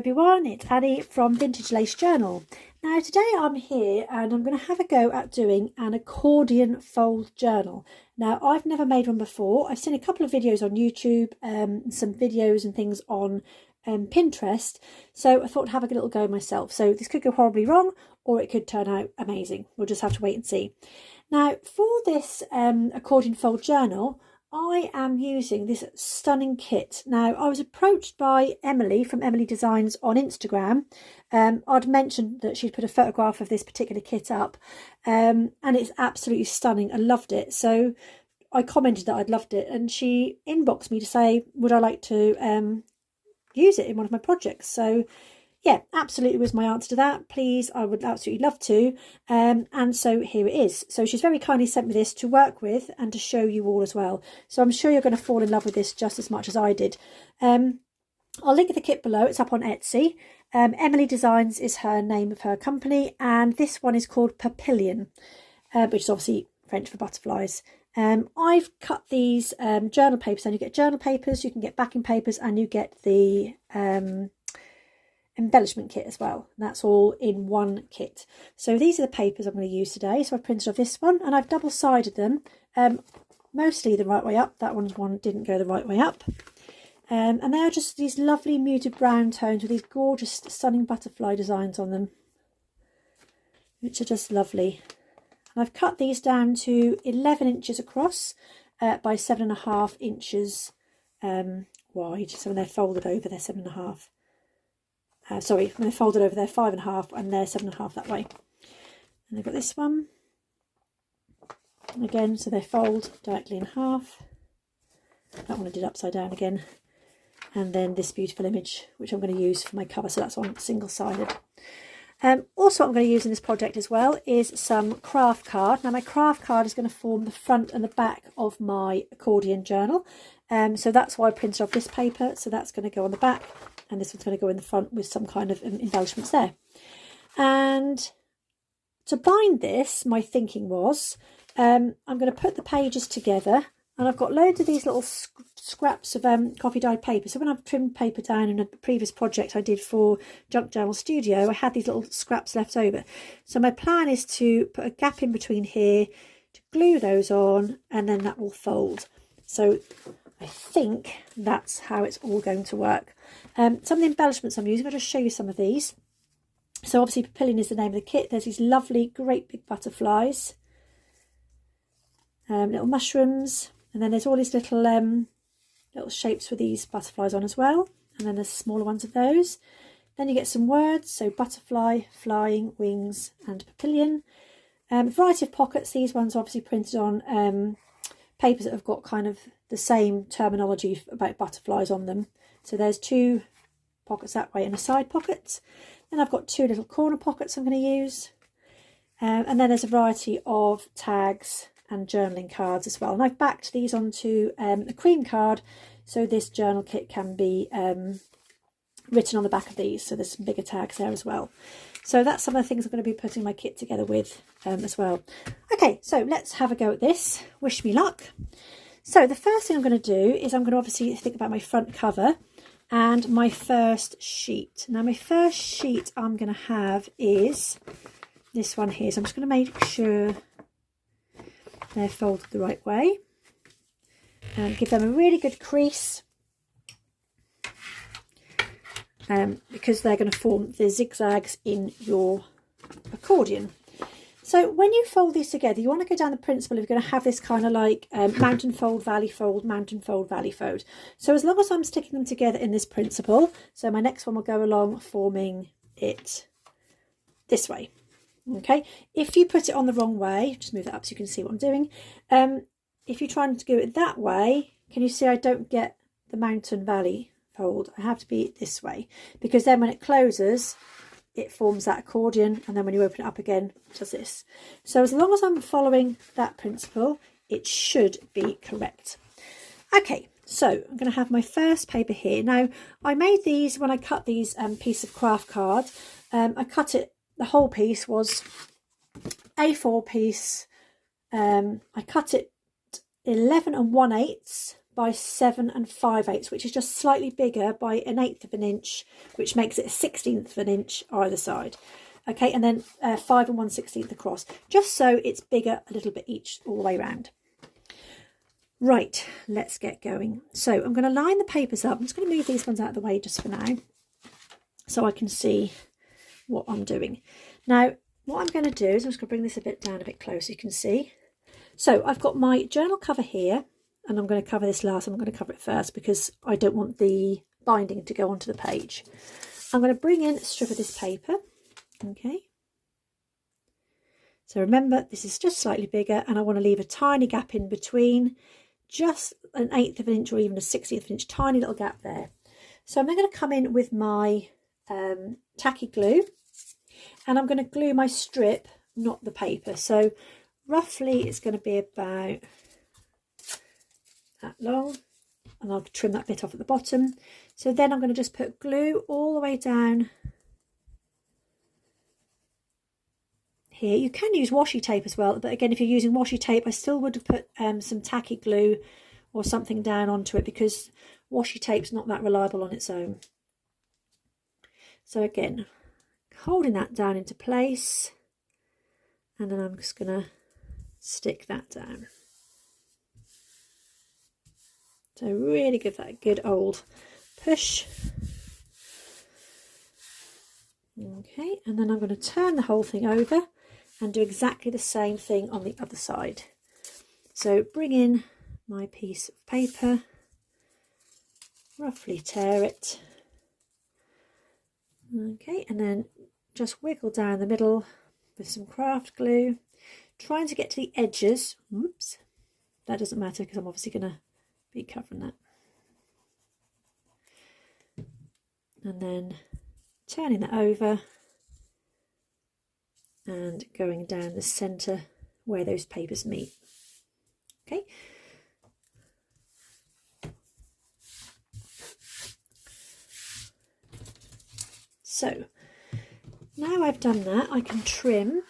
everyone, it's Annie from Vintage Lace Journal. Now today I'm here and I'm going to have a go at doing an accordion fold journal. Now I've never made one before. I've seen a couple of videos on YouTube, some videos and things on Pinterest, so I thought I'd have a little go myself. So this could go horribly wrong or it could turn out amazing. We'll just have to wait and see. Now for this accordion fold journal, I am using this stunning kit. Now, I was approached by Emily from Emily Designs on Instagram. I'd mentioned that she'd put a photograph of this particular kit up, and it's absolutely stunning. I loved it. So I commented that I'd loved it, and she inboxed me to say, would I like to use it in one of my projects? So yeah, absolutely was my answer to that. Please, I would absolutely love to. And so here it is. So she's very kindly sent me this to work with and to show you all as well. So I'm sure you're going to fall in love with this just as much as I did. I'll link the kit below. It's up on Etsy. Emily Designs is her name of her company. And this one is called Papillion, which is obviously French for butterflies. I've cut these journal papers, and you get journal papers, you can get backing papers, and you get the embellishment kit as well. And that's all in one kit. So these are the papers I'm going to use today. So I've printed off this one and I've double-sided them, mostly the right way up. That one didn't go the right way up. And they are just these lovely muted brown tones with these gorgeous stunning butterfly designs on them, which are just lovely. And I've cut these down to 11 inches across by 7.5 inches wide. So when they're folded over, they're 7.5. Sorry, when they're folded over, they're 5.5 and they're 7.5 that way. And I've got this one. And again, so they fold directly in half. That one I did upside down again. And then this beautiful image, which I'm going to use for my cover. So that's on single-sided. Also what I'm going to use in this project as well is some craft card. Now my craft card is going to form the front and the back of my accordion journal. So that's why I printed off this paper. So that's going to go on the back. And this one's going to go in the front with some kind of embellishments there. And to bind this, my thinking was, I'm going to put the pages together. And I've got loads of these little scraps of coffee dyed paper. So when I've trimmed paper down in a previous project I did for Junk Journal Studio, I had these little scraps left over. So my plan is to put a gap in between here, to glue those on, and then that will fold. So I think that's how it's all going to work. Some of the embellishments I'm using, I'll just show you some of these. So obviously Papillion is the name of the kit. There's these lovely, great big butterflies, little mushrooms, and then there's all these little little shapes with these butterflies on as well. And then there's smaller ones of those. Then you get some words, so butterfly, flying, wings, and Papillion. A variety of pockets. These ones are obviously printed on papers that have got kind of the same terminology about butterflies on them. So there's 2 pockets that way and a side pocket. Then I've got 2 little corner pockets I'm going to use. And then there's a variety of tags and journaling cards as well. And I've backed these onto a cream card so this journal kit can be written on the back of these. So there's some bigger tags there as well. So that's some of the things I'm going to be putting my kit together with as well. Okay, so let's have a go at this. Wish me luck. So the first thing I'm going to do is I'm going to obviously think about my front cover and my first sheet. Now my first sheet I'm going to have is this one here. So I'm just going to make sure they're folded the right way and give them a really good crease, because they're going to form the zigzags in your accordion. So when you fold these together, you want to go down the principle of you're going to have this kind of like mountain fold, valley fold, mountain fold, valley fold. So as long as I'm sticking them together in this principle, so my next one will go along forming it this way. Okay, if you put it on the wrong way, just move that up so you can see what I'm doing. If you're trying to do it that way, can you see I don't get the mountain valley fold? I have to be this way, because then when it closes, it forms that accordion, and then when you open it up again, it does this. So as long as I'm following that principle, it should be correct. Okay, so I'm going to have my first paper here. Now, I made these when I cut these piece of craft card. I cut it, the whole piece was A4 piece. I cut it 11 1/8 by 7 5/8, which is just slightly bigger by 1/8 of an inch, which makes it a 1/16 of an inch either side. Okay, and then 5 1/16 across, just so it's bigger a little bit each all the way around. Right, let's get going. So I'm going to line the papers up. I'm just going to move these ones out of the way just for now, so I can see what I'm doing. Now, what I'm going to do is I'm just going to bring this a bit down a bit closer, you can see. So I've got my journal cover here, and I'm going to cover this last. I'm going to cover it first because I don't want the binding to go onto the page. I'm going to bring in a strip of this paper. Okay. So remember, this is just slightly bigger, and I want to leave a tiny gap in between, just 1/8 of an inch or even a 1/16 of an inch, tiny little gap there. So I'm then going to come in with my tacky glue, and I'm going to glue my strip, not the paper. So roughly it's going to be about that long, and I'll trim that bit off at the bottom. So then I'm going to just put glue all the way down here. You can use washi tape as well, but again, if you're using washi tape, I still would have put some tacky glue or something down onto it, because washi tape's not that reliable on its own. So again, holding that down into place, and then I'm just going to stick that down. So really give that a good old push. Okay, and then I'm going to turn the whole thing over and do exactly the same thing on the other side. So bring in my piece of paper, roughly tear it. Okay, and then just wiggle down the middle with some craft glue, trying to get to the edges. Oops, that doesn't matter because I'm obviously going to be covering that. And then turning that over and going down the centre where those papers meet. Okay. So now I've done that, I can trim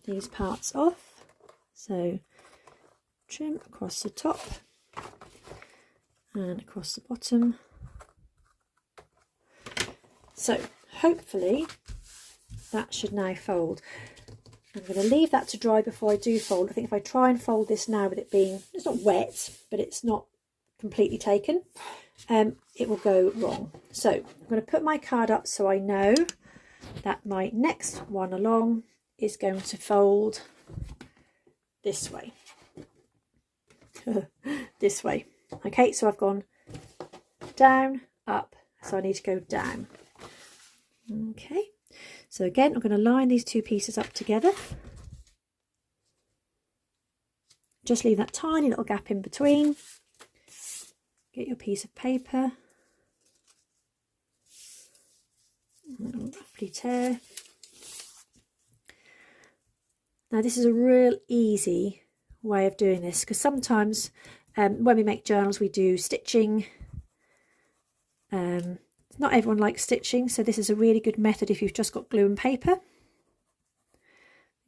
these parts off. So trim across the top and across the bottom. So hopefully that should now fold. I'm going to leave that to dry before I do fold. I think if I try and fold this now with it being, it's not wet, but it's not completely taken, it will go wrong. So I'm going to put my card up so I know that my next one along is going to fold this way. This way. Okay, so I've gone down, up, so I need to go down. Okay, so again, I'm going to line these two pieces up together. Just leave that tiny little gap in between. Get your piece of paper, and roughly tear. Now this is a real easy way of doing this, because sometimes when we make journals we do stitching. Not everyone likes stitching, so this is a really good method if you've just got glue and paper.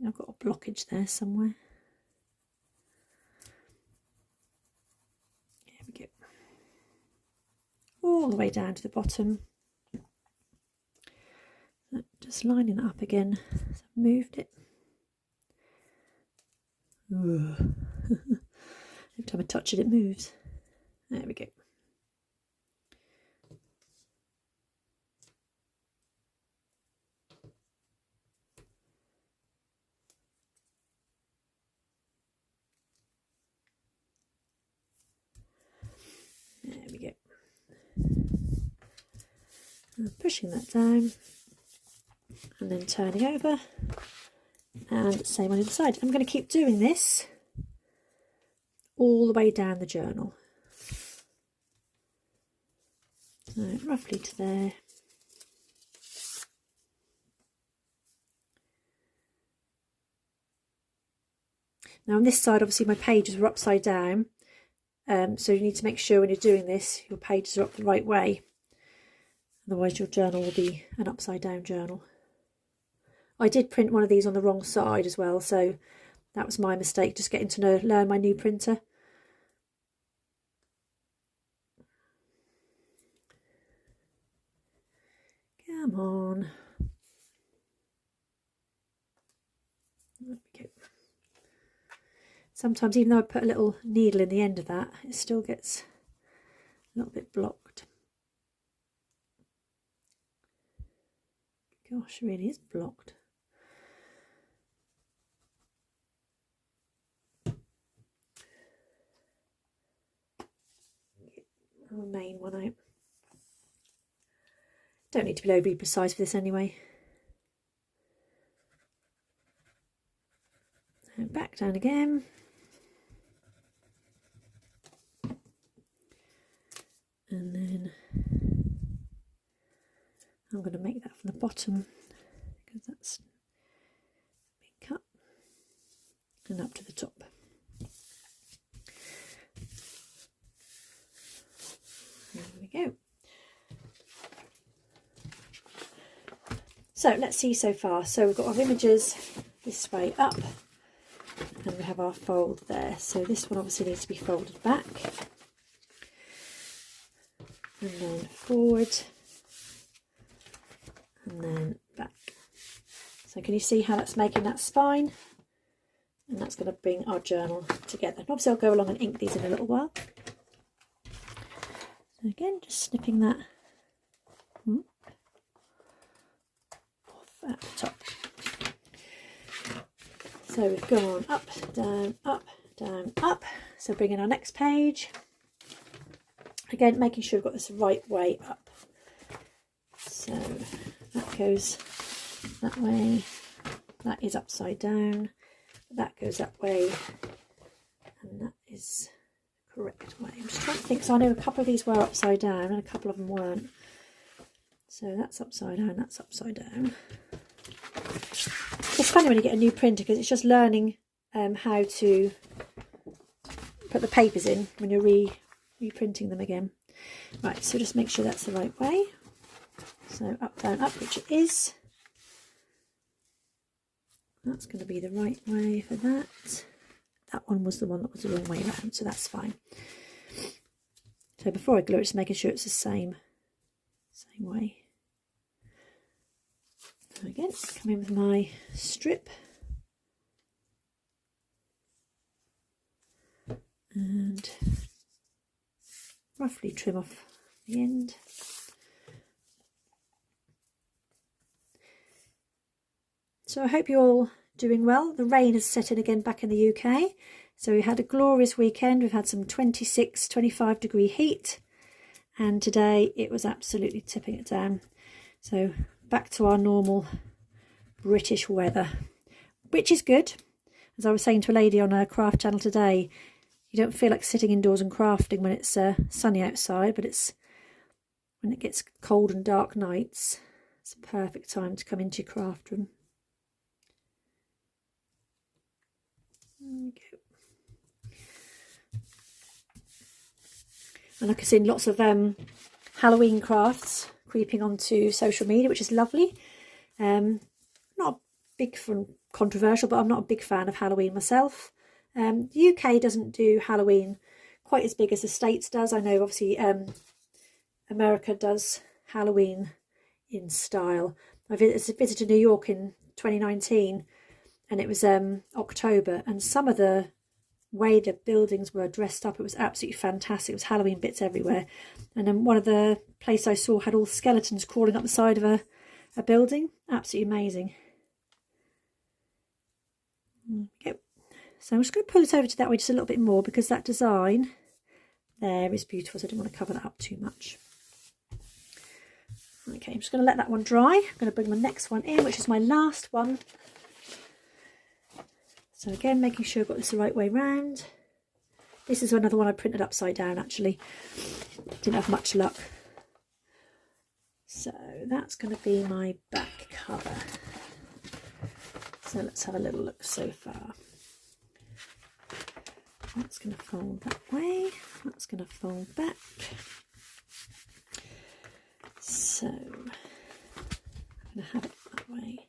I've got a blockage there somewhere. There we go. All the way down to the bottom. Just lining that up again. So I've moved it. Every time I touch it, it moves. There we go. There we go. And pushing that down and then turning over, and same on the other side. I'm going to keep doing this all the way down the journal. So roughly to there. Now on this side, obviously my pages were upside down, so you need to make sure when you're doing this your pages are up the right way, otherwise your journal will be an upside down journal. I did print one of these on the wrong side as well, so that was my mistake, just getting to learn my new printer. Come on. There we go. Sometimes, even though I put a little needle in the end of that, it still gets a little bit blocked. Gosh, it really is blocked. Get the main one out. Don't need to be overly precise for this anyway. And back down again. And then I'm going to make that from the bottom because that's been cut, and up to the top. There we go. So let's see so far. So we've got our images this way up, and we have our fold there. So this one obviously needs to be folded back, and then forward, and then back. So can you see how that's making that spine? And that's going to bring our journal together. And obviously I'll go along and ink these in a little while. So again, just snipping that off at the top. So we've gone up, down, up, down, up. So bringing our next page. Again, making sure we've got this the right way up. So that goes that way, that is upside down, that goes that way, and that is the correct way. I'm just trying to think, so I know a couple of these were upside down and a couple of them weren't. So that's upside down, that's upside down. It's funny when you get a new printer because it's just learning how to put the papers in when you're reprinting them again. Right, so just make sure that's the right way. So up, down, up, which it is. That's going to be the right way for that. That one was the one that was the wrong way around, so that's fine. So before I glue it, just making sure it's the same way. So again, come in with my strip. And roughly trim off the end. So I hope you're all doing well. The rain has set in again back in the UK. So we had a glorious weekend. We've had some 26, 25 degree heat. And today it was absolutely tipping it down. So back to our normal British weather, which is good. As I was saying to a lady on a craft channel today, you don't feel like sitting indoors and crafting when it's sunny outside, but it's when it gets cold and dark nights, it's a perfect time to come into your craft room. There we go. And I can see lots of Halloween crafts creeping onto social media, which is lovely. Not a big controversial, but I'm not a big fan of Halloween myself. The UK doesn't do Halloween quite as big as the States does. I know obviously America does Halloween in style. I visited New York in 2019 and it was October, and some of the way the buildings were dressed up, it was absolutely fantastic. It was Halloween bits everywhere. And then one of the places I saw had all skeletons crawling up the side of a building. Absolutely amazing. Okay. So I'm just going to pull it over to that way just a little bit more because that design there is beautiful. So I don't want to cover that up too much. Okay, I'm just going to let that one dry. I'm going to bring my next one in, which is my last one. So again, making sure I've got this the right way round. This is another one I printed upside down actually. Didn't have much luck. So that's going to be my back cover. So let's have a little look so far. That's going to fold that way. That's going to fold back. So I'm going to have it that way.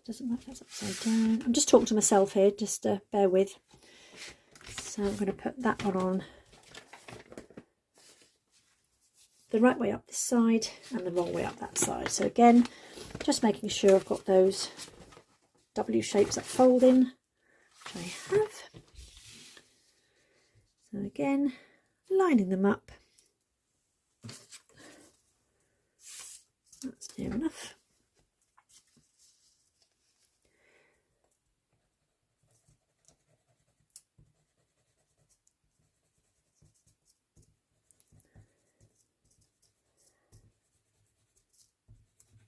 Doesn't matter, that's upside down. I'm just talking to myself here, just bear with. So I'm going to put that one on the right way up this side and the wrong way up that side. So again, just making sure I've got those W shapes that fold in, which I have. So again, lining them up. That's near enough.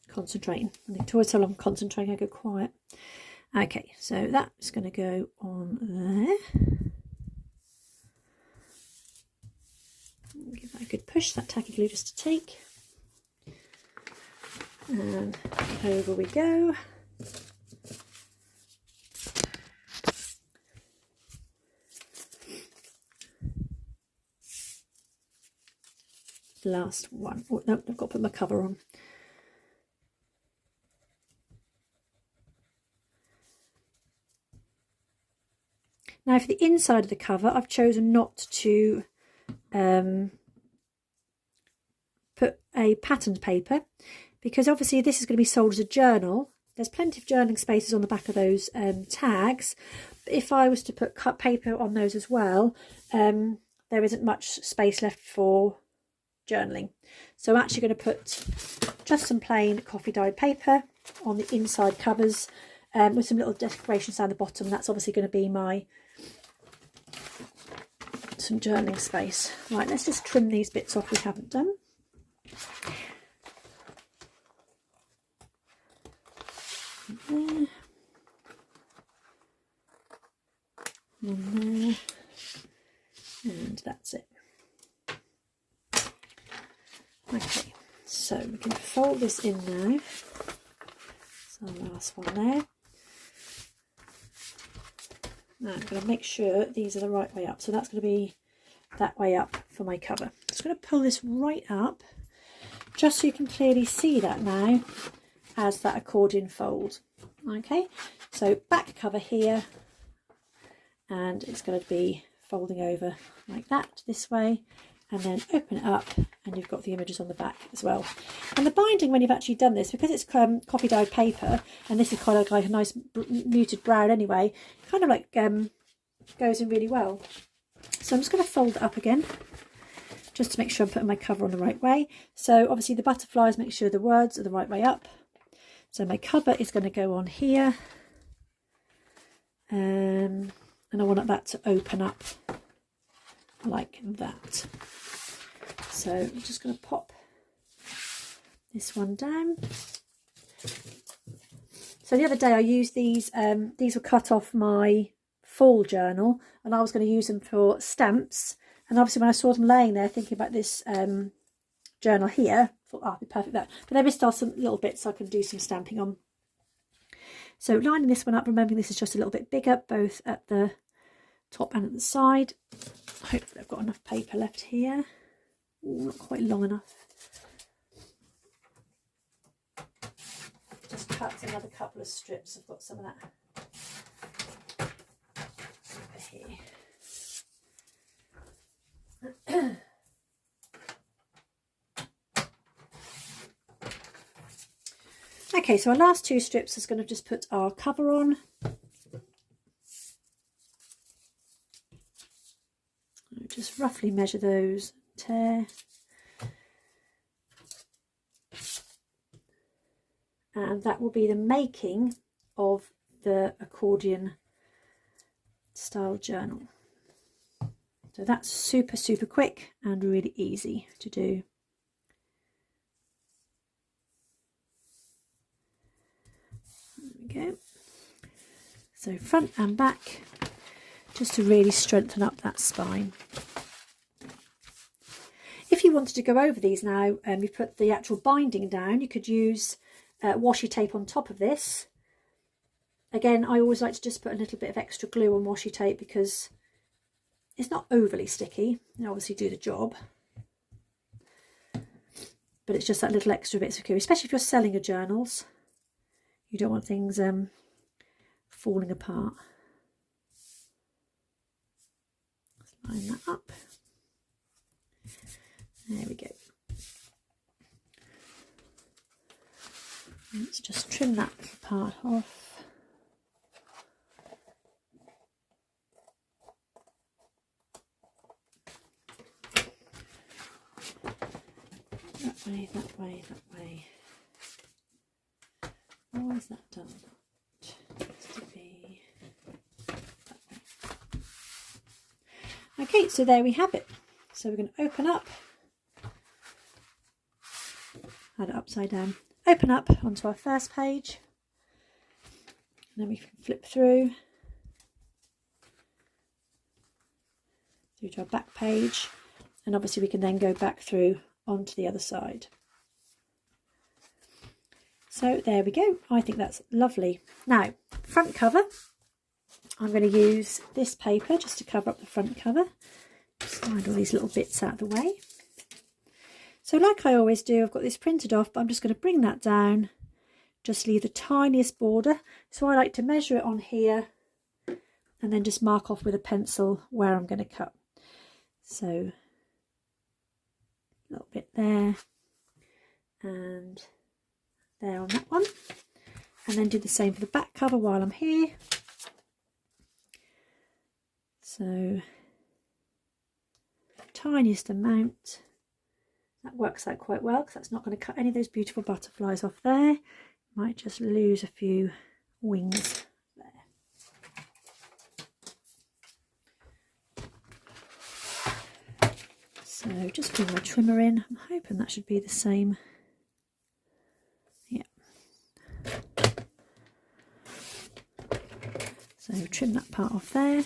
Concentrating. I think towards how I'm concentrating, I go quiet. Okay, so that's going to go on there. Give that a good push, that tacky glue just to take. And over we go. Last one. Oh no, I've got to put my cover on. Now for the inside of the cover, I've chosen not to put a patterned paper, because obviously this is going to be sold as a journal. There's plenty of journaling spaces on the back of those tags, but if I was to put cut paper on those as well, there isn't much space left for journaling. So I'm actually going to put just some plain coffee dyed paper on the inside covers, with some little decorations down the bottom. That's obviously going to be my some journaling space. Right, let's just trim these bits off we haven't done. There. One there. And that's it. Okay, so we can fold this in now. So the last one there. Now I'm going to make sure these are the right way up. So that's going to be that way up for my cover. I'm just going to pull this right up, just so you can clearly see that now as that accordion fold. Okay, so back cover here, and it's going to be folding over like that this way, and then open it up, and you've got the images on the back as well. And the binding, when you've actually done this, because it's coffee dyed paper, and this is kind of like a nice muted brown anyway, kind of like goes in really well. So I'm just going to fold it up again, just to make sure I'm putting my cover on the right way. So obviously the butterflies, make sure the words are the right way up. So my cover is going to go on here, and I want that to open up like that. So I'm just going to pop this one down. So the other day I used these were cut off my fall journal, and I was going to use them for stamps. And obviously when I saw them laying there thinking about this journal here, I thought, oh, it'd be perfect there. But there is still some little bits I can do some stamping on. So lining this one up, remembering this is just a little bit bigger, both at the top and at the side. Hopefully I've got enough paper left here. Ooh, not quite long enough. Just cut another couple of strips. I've got some of that over here. Okay, so our last two strips is going to just put our cover on. Just roughly measure those, tear. And that will be the making of the accordion style journal. So that's super, super quick and really easy to do. There we go. So front and back, just to really strengthen up that spine. If you wanted to go over these now, you put the actual binding down, you could use washi tape on top of this. Again, I always like to just put a little bit of extra glue on washi tape because it's not overly sticky. You obviously do the job, but it's just that little extra bit of glue, especially if you're selling your journals. You don't want things falling apart. Let's line that up. There we go. Let's just trim that part off. That way, that way, that way. Why is that done? It has to be that way. Okay, so there we have it. So we're going to open up, had it upside down, open up onto our first page, and then we can flip through to our back page, and obviously we can then go back through onto the other side. So there we go. I think that's lovely. Now, front cover, I'm going to use this paper just to cover up the front cover. Slide all these little bits out of the way. So like I always do, I've got this printed off, but I'm just going to bring that down, just leave the tiniest border. So I like to measure it on here and then just mark off with a pencil where I'm going to cut. So a little bit there and there on that one, and then do the same for the back cover while I'm here. So tiniest amount. That works out quite well because that's not going to cut any of those beautiful butterflies off there. Might just lose a few wings there. So just bring my trimmer in. I'm hoping that should be the same. Yeah. So trim that part off there.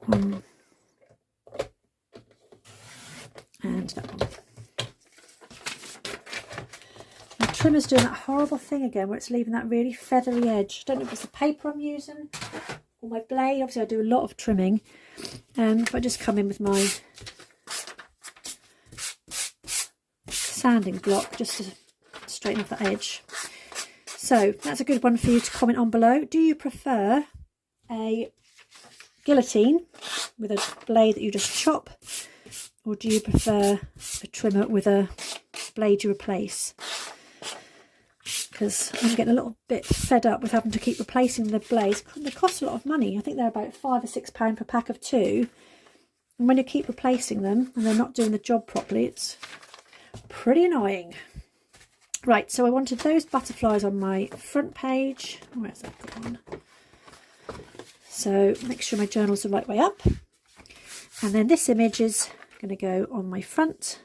One and that one. My trimmer's doing that horrible thing again where it's leaving that really feathery edge. I don't know if it's the paper I'm using or my blade. Obviously I do a lot of trimming, but I just come in with my sanding block just to straighten off that edge. So that's a good one for you to comment on below. Do you prefer a guillotine with a blade that you just chop, or do you prefer a trimmer with a blade you replace? Because I'm getting a little bit fed up with having to keep replacing the blades. They cost a lot of money. I think they're about £5 or £6 per pack of 2, and when you keep replacing them and they're not doing the job properly, it's pretty annoying. Right, so I wanted those butterflies on my front page. Where's that gone? So make sure my journal's the right way up. And then this image is going to go on my front.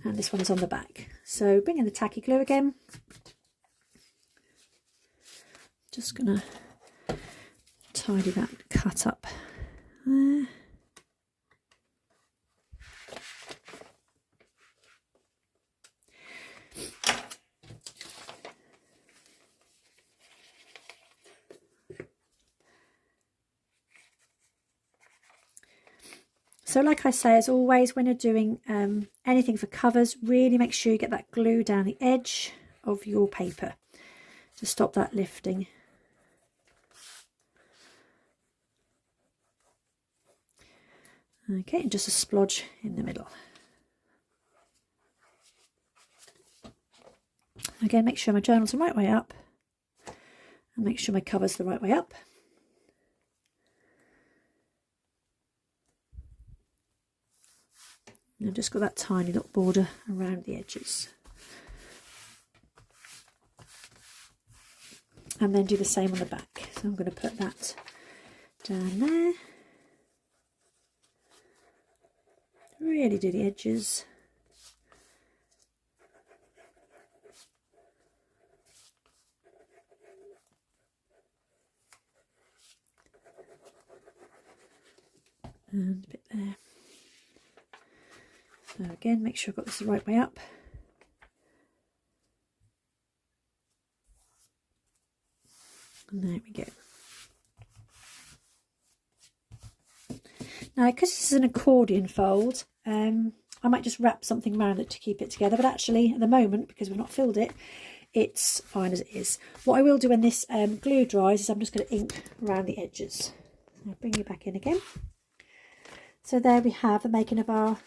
And this one's on the back. So bring in the tacky glue again. Just going to tidy that cut up there. So like I say, as always, when you're doing anything for covers, really make sure you get that glue down the edge of your paper to stop that lifting. Okay, and just a splodge in the middle. Again, make sure my journal's the right way up and make sure my cover's the right way up. And I've just got that tiny little border around the edges. And then do the same on the back. So I'm going to put that down there. Really do the edges. And a bit there. So again, make sure I've got this the right way up. And there we go. Now, because this is an accordion fold, I might just wrap something around it to keep it together. But actually, at the moment, because we've not filled it, it's fine as it is. What I will do when this glue dries is I'm just going to ink around the edges. I'll bring you back in again. So there we have the making of our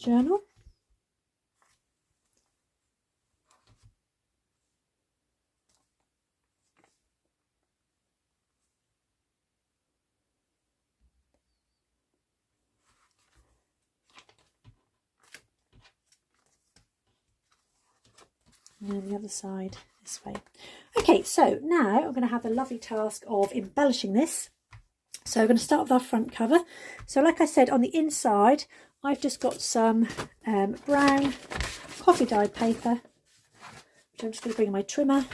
journal. And then the other side this way. Okay, so now I'm going to have the lovely task of embellishing this. So we're going to start with our front cover. So like I said, on the inside, I've just got some brown coffee dyed paper, which I'm just going to bring my trimmer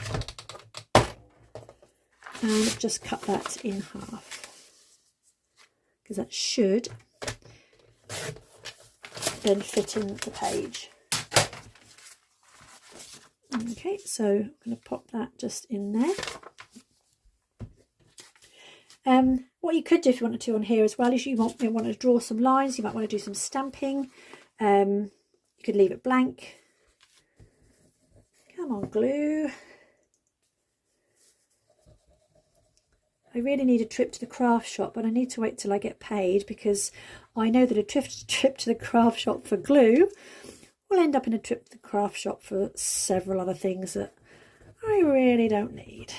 and just cut that in half, because that should then fit in the page. Okay, so I'm going to pop that just in there. What you could do if you wanted to on here as well is you want to draw some lines, you might want to do some stamping. You could leave it blank. Come on, glue. I really need a trip to the craft shop, but I need to wait till I get paid, because I know that a trip to the craft shop for glue will end up in a trip to the craft shop for several other things that I really don't need.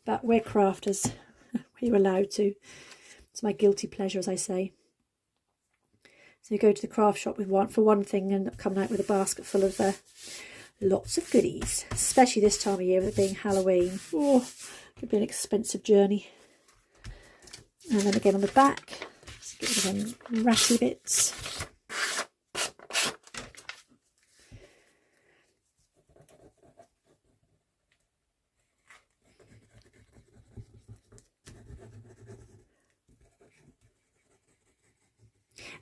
But we're crafters. We're allowed to. It's my guilty pleasure, as I say. So you go to the craft shop with for one thing, and end up coming out with a basket full of lots of goodies, especially this time of year with it being Halloween. Oh, it could be an expensive journey. And then again on the back, just get rid of them ratty bits.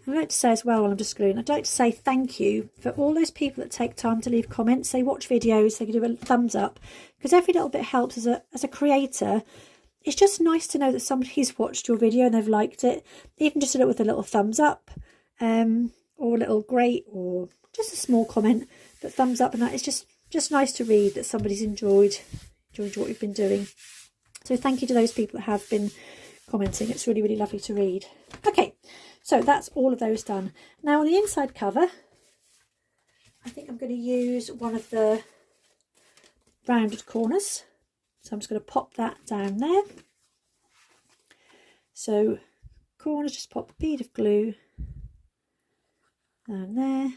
I'd like to say as well, while I'm just gluing, I'd like to say thank you for all those people that take time to leave comments. They watch videos, they can do a thumbs up, because every little bit helps as a creator. It's just nice to know that somebody's watched your video and they've liked it, even just with a little thumbs up, or a little great, or just a small comment, but thumbs up, and that is just nice to read that somebody's enjoyed what you've been doing. So thank you to those people that have been commenting. It's really, really lovely to read. Okay. So that's all of those done. Now on the inside cover, I think I'm going to use one of the rounded corners. So I'm just going to pop that down there. So corners, just pop a bead of glue down there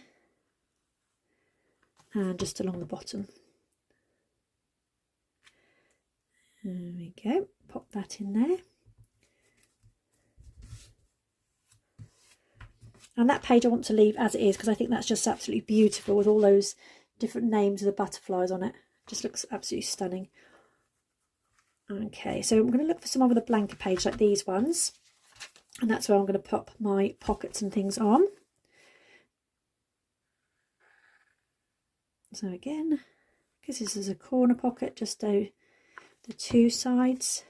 and just along the bottom. There we go, pop that in there. And that page I want to leave as it is, because I think that's just absolutely beautiful with all those different names of the butterflies on it. Just looks absolutely stunning. Okay, so I'm going to look for someone with a blanker page like these ones. And that's where I'm going to pop my pockets and things on. So again, because this is a corner pocket, just do the two sides.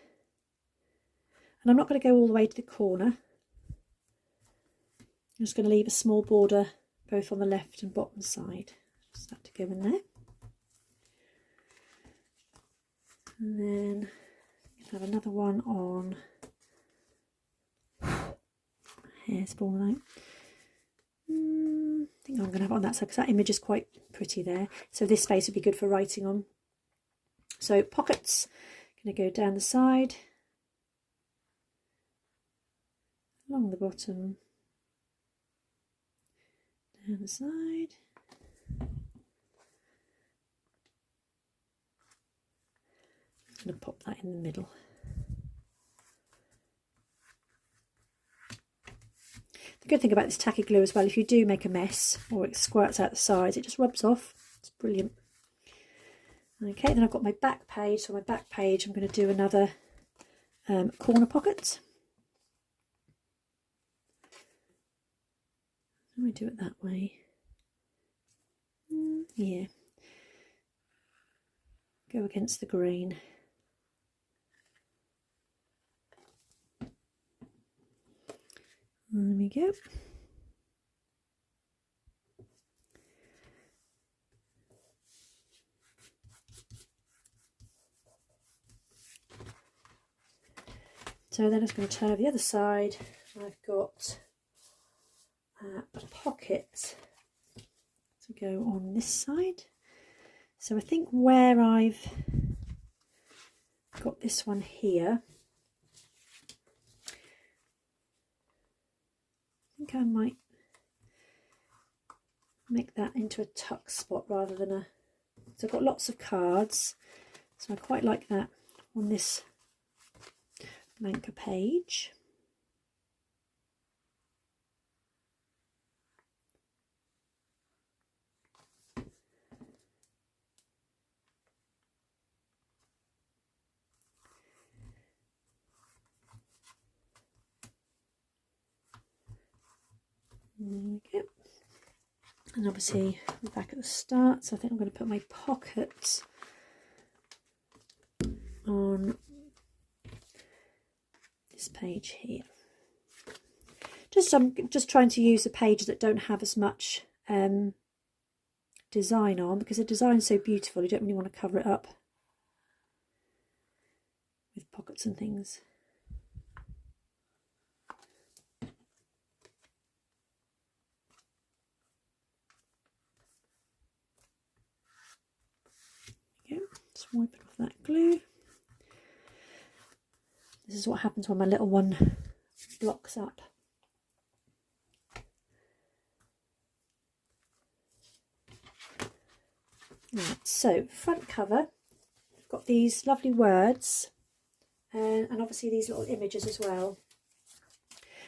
And I'm not going to go all the way to the corner. I'm just going to leave a small border both on the left and bottom side. Just that to go in there. And then have another one on hair's falling out. I think I'm going to have it on that side because that image is quite pretty there. So this space would be good for writing on. So pockets, going to go down the side, along the bottom, down the side, I'm going to pop that in the middle. The good thing about this tacky glue as well, if you do make a mess or it squirts out the sides, it just rubs off. It's brilliant. Okay, then I've got my back page. So my back page, I'm going to do another corner pocket. Let me do it that way. Yeah. Go against the grain. There we go. So then I'm just going to turn over the other side. I've got a pocket to go on this side. So I think where I've got this one here, I think I might make that into a tuck spot rather than a... So I've got lots of cards, so I quite like that on this blanker page. There we go. And obviously we're back at the start, so I think I'm going to put my pockets on this page here. I'm just trying to use the pages that don't have as much design on, because the design's so beautiful you don't really want to cover it up with pockets and things. Just wiping off that glue. This is what happens when my little one blocks up. Right, so front cover, I've got these lovely words and obviously these little images as well.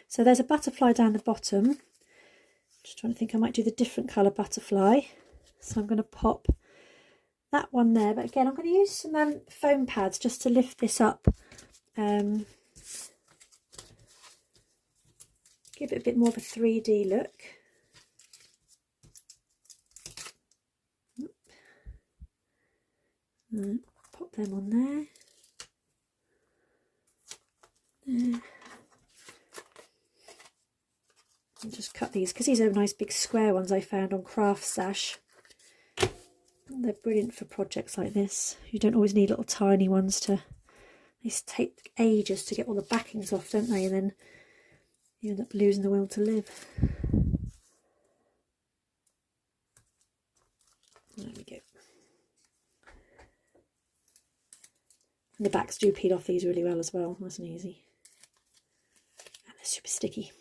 So there's a butterfly down the bottom. Just trying to think, I might do the different colour butterfly. So I'm going to pop that one there, but again I'm going to use some foam pads just to lift this up, give it a bit more of a 3D look. Pop them on there. There. And just cut these, because these are nice big square ones I found on Craft Stash. They're brilliant for projects like this. You don't always need little tiny ones to... They take ages to get all the backings off, don't they? And then you end up losing the will to live. There we go. And the backs do peel off these really well as well, nice and easy. And they're super sticky.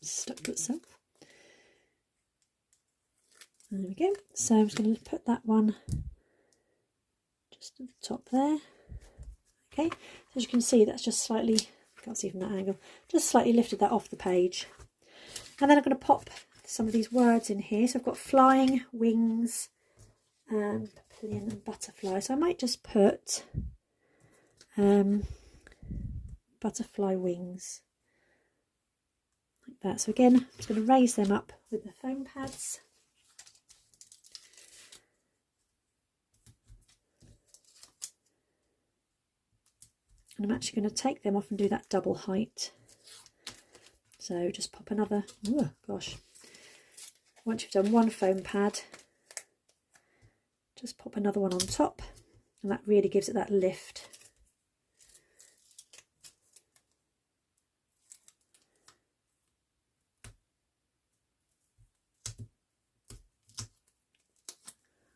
Stuck to itself. There we go. So I'm just going to put that one just at the top there. Okay, so as you can see, that's just slightly, can't see from that angle, just slightly lifted that off the page. And then I'm going to pop some of these words in here. So I've got flying, wings, papillion and butterfly. So I might just put butterfly wings like that. So again, I'm just going to raise them up with the foam pads. And I'm actually going to take them off and do that double height. So just pop another, oh gosh, once you've done one foam pad, just pop another one on top, and that really gives it that lift.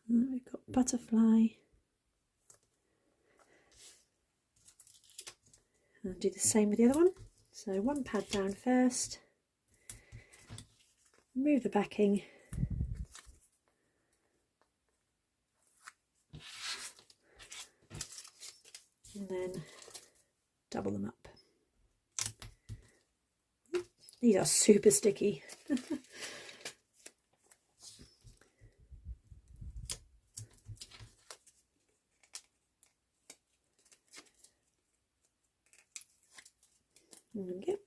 And we've got butterfly. And do the same with the other one. So one pad down first, remove the backing, and then double them up. These are super sticky.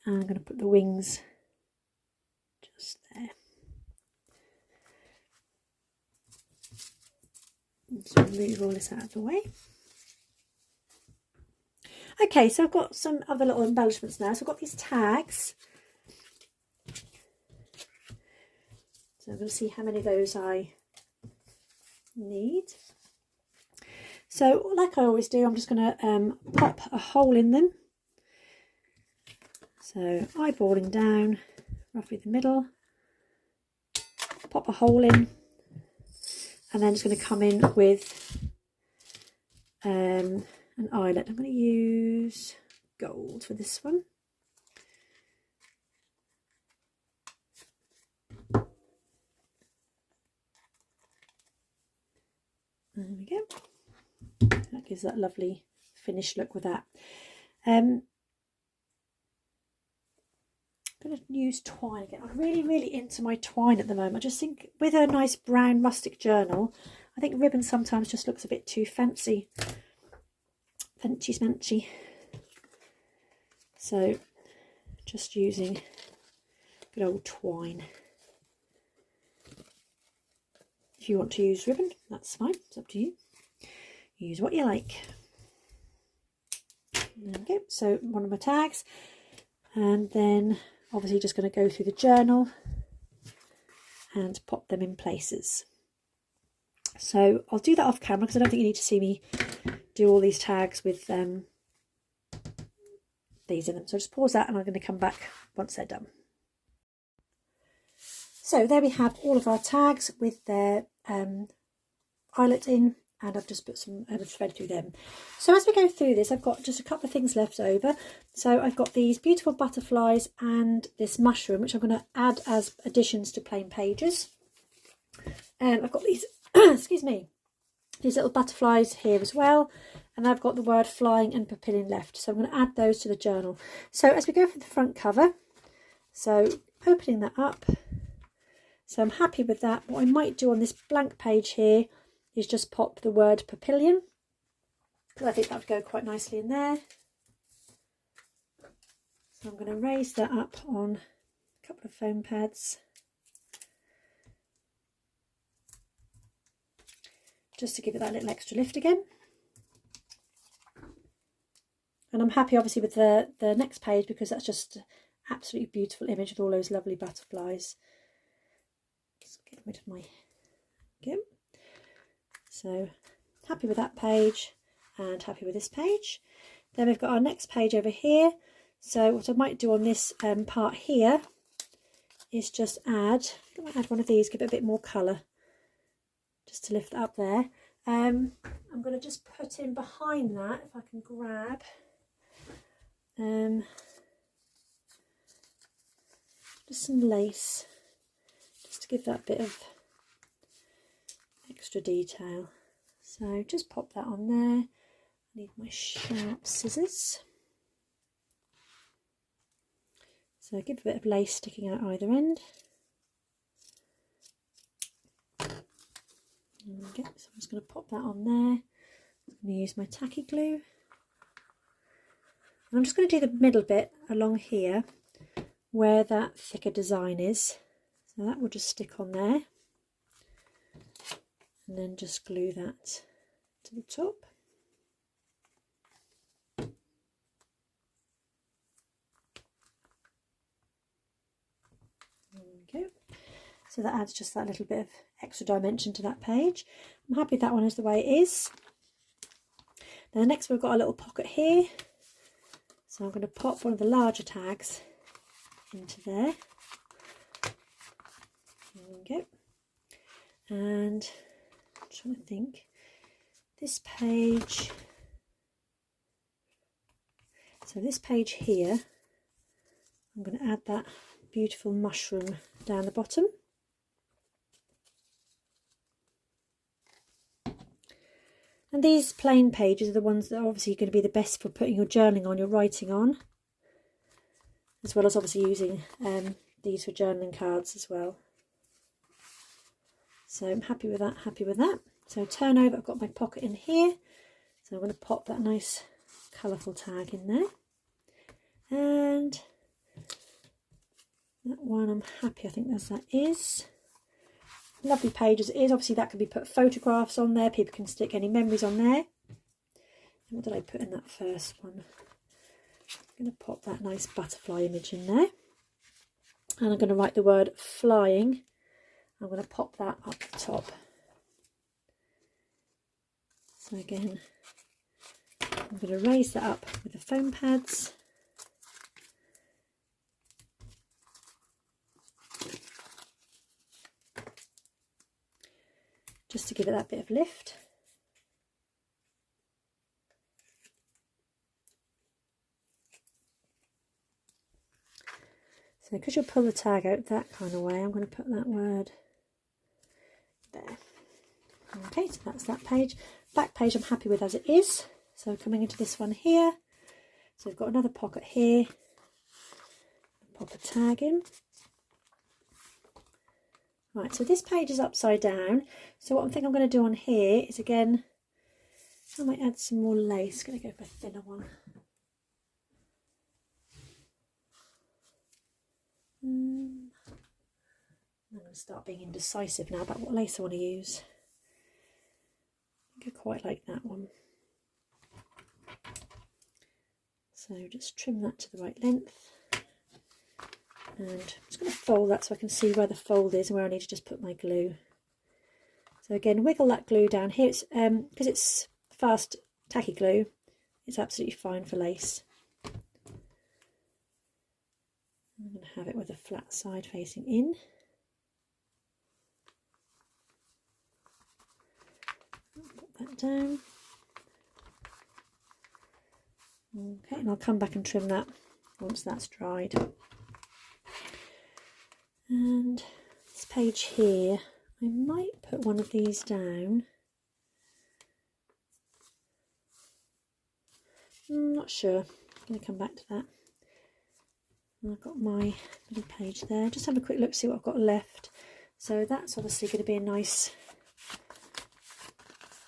And I'm going to put the wings just there. Just move all this out of the way. Okay, so I've got some other little embellishments now. So I've got these tags. So I'm going to see how many of those I need. So like I always do, I'm just going to pop a hole in them. So eyeballing down roughly the middle, pop a hole in, and then it's going to come in with an eyelet. I'm going to use gold for this one. There we go. That gives that lovely finished look with that. I'm going to use twine again. I'm really into my twine at the moment. I just think with a nice brown rustic journal, I think ribbon sometimes just looks a bit too fancy. Fancy smanchy. So just using good old twine. If you want to use ribbon, that's fine. It's up to you. Use what you like. There we go. So one of my tags, and then obviously just going to go through the journal and pop them in places. So I'll do that off camera because I don't think you need to see me do all these tags with these in them. So just pause that and I'm going to come back once they're done. So there we have all of our tags with their eyelet in, and I've just put some thread through them. So as we go through this, I've got just a couple of things left over. So I've got these beautiful butterflies and this mushroom, which I'm going to add as additions to plain pages. And I've got these, excuse me, these little butterflies here as well. And I've got the word flying and papillion left. So I'm going to add those to the journal. So as we go for the front cover, so opening that up. So I'm happy with that. What I might do on this blank page here is just pop the word papillion, because I think that would go quite nicely in there. So I'm going to raise that up on a couple of foam pads, just to give it that little extra lift again. And I'm happy obviously with the next page, because that's just an absolutely beautiful image with all those lovely butterflies. Just get rid of my gimp. So happy with that page and happy with this page. Then we've got our next page over here. So what I might do on this part here is just add one of these, give it a bit more colour, just to lift it up there. I'm going to just put in behind that, if I can grab, just some lace, just to give that bit of extra detail. So just pop that on there. I need my sharp scissors. So give a bit of lace sticking out either end. There we go. So I'm just going to pop that on there. I'm going to use my tacky glue. And I'm just going to do the middle bit along here where that thicker design is. So that will just stick on there. And then just glue that to the top. There we go. So that adds just that little bit of extra dimension to that page. I'm happy that one is the way it is. Then next we've got a little pocket here. So I'm going to pop one of the larger tags into there. There we go. And I'm trying to think, this page, so this page here, I'm going to add that beautiful mushroom down the bottom. And these plain pages are the ones that are obviously going to be the best for putting your journaling on, your writing on, as well as obviously using these for journaling cards as well. So I'm happy with that, happy with that. So turn over, I've got my pocket in here. So I'm going to pop that nice colourful tag in there. And that one I'm happy, I think that is. Lovely page as it is. Obviously that can be put photographs on there, people can stick any memories on there. And what did I put in that first one? I'm going to pop that nice butterfly image in there. And I'm going to write the word flying. I'm going to pop that up the top. So again, I'm going to raise that up with the foam pads. just to give it that bit of lift. So because you'll pull the tag out that kind of way, I'm going to put that word there. Okay, so that's that page. Back page I'm happy with as it is. So coming into this one here, so we've got another pocket here. Pop a tag in. Right, so this page is upside down. So what I think I'm going to do on here is, again, I might add some more lace. I'm going to go for a thinner one. I'm going to start being indecisive now about what lace I want to use. I think I quite like that one. So just trim that to the right length. And I'm just going to fold that so I can see where the fold is and where I need to just put my glue. So again, wiggle that glue down here. It's because it's fast tacky glue, it's absolutely fine for lace. I'm going to have it with a flat side facing in. Put that down. Okay, and I'll come back and trim that once that's dried. And this page here, I might put one of these down. I'm not sure. I'm going to come back to that. And I've got my little page there. Just have a quick look, see what I've got left. So that's obviously going to be a nice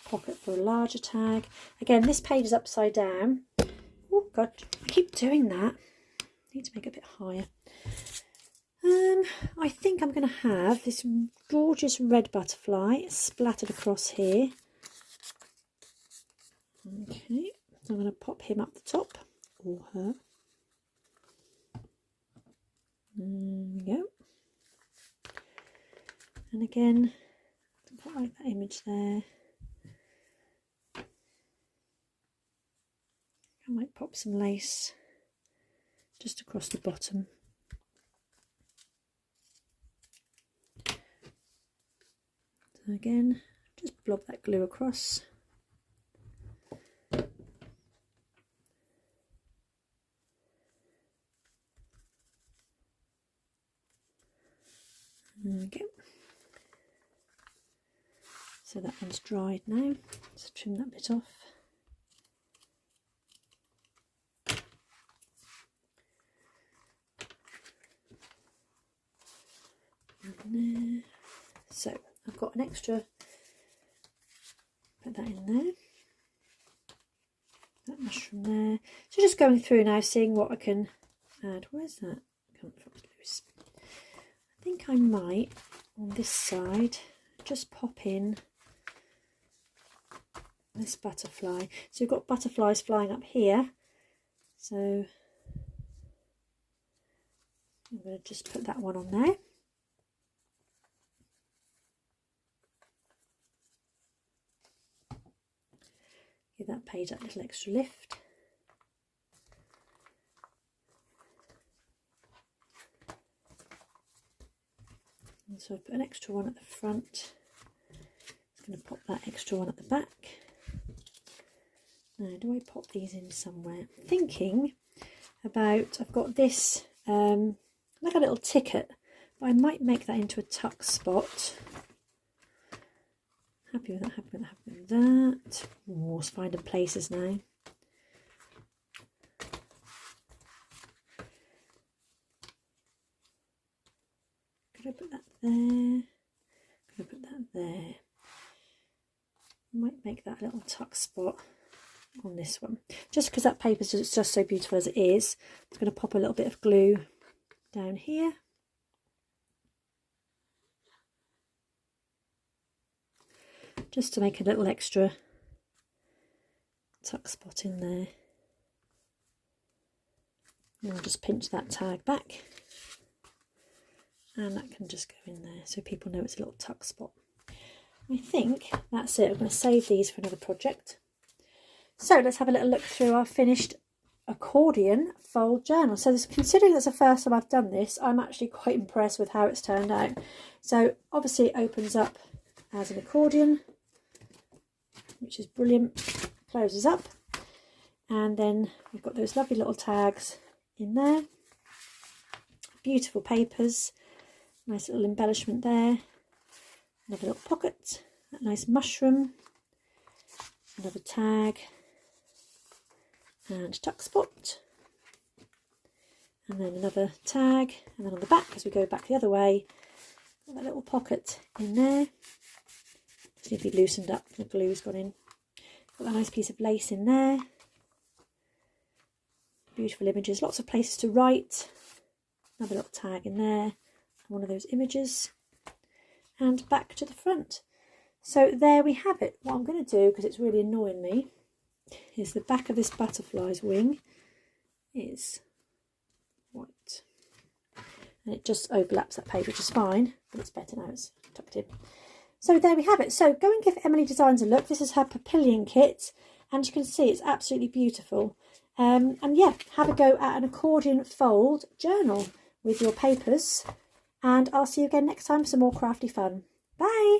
pocket for a larger tag. Again, this page is upside down. Oh God, I keep doing that. I need to make it a bit higher. I think I'm going to have this gorgeous red butterfly splattered across here. Okay, so I'm going to pop him up the top, or her. There we go. And again, I quite like that image there. I might pop some lace just across the bottom. So again, just blob that glue across. Okay. So that one's dried now. Just trim that bit off. So I've got an extra, put that in there, that mushroom there. So just going through now, seeing what I can add. Where's that come from? Loose. I think I might, on this side, just pop in this butterfly. So we've got butterflies flying up here. So I'm going to just put that one on there. Give that page that little extra lift. And so I've put an extra one at the front. Just going to pop that extra one at the back. Now, do I pop these in somewhere? I'm thinking about, I've got this like a little ticket, but I might make that into a tuck spot. Happy with that, happy with that, happy with that. Oh, it's finding places now. Could I put that there? Could I put that there? I might make that a little tuck spot on this one. Just because that paper is just so beautiful as it is, I'm going to pop a little bit of glue down here. Just to make a little extra tuck spot in there. And I'll just pinch that tag back. And that can just go in there so people know it's a little tuck spot. I think that's it. I'm going to save these for another project. So let's have a little look through our finished accordion fold journal. So considering that's the first time I've done this, I'm actually quite impressed with how it's turned out. So obviously it opens up as an accordion, which is brilliant. Closes up, and then we've got those lovely little tags in there. Beautiful papers, nice little embellishment there. Another little pocket, that nice mushroom, another tag, and tuck spot, and then another tag, and then on the back, as we go back the other way, got that little pocket in there. Just need to be loosened up, the glue's gone in. Got that nice piece of lace in there. Beautiful images, lots of places to write. Another little tag in there, one of those images, and back to the front. So there we have it. What I'm going to do, because it's really annoying me, is the back of this butterfly's wing is white. And it just overlaps that page, which is fine, but it's better now it's tucked in. So there we have it. So go and give Emily Designs a look. This is her papillion kit, and you can see it's absolutely beautiful. And yeah, have a go at an accordion fold journal with your papers, and I'll see you again next time for some more crafty fun. Bye!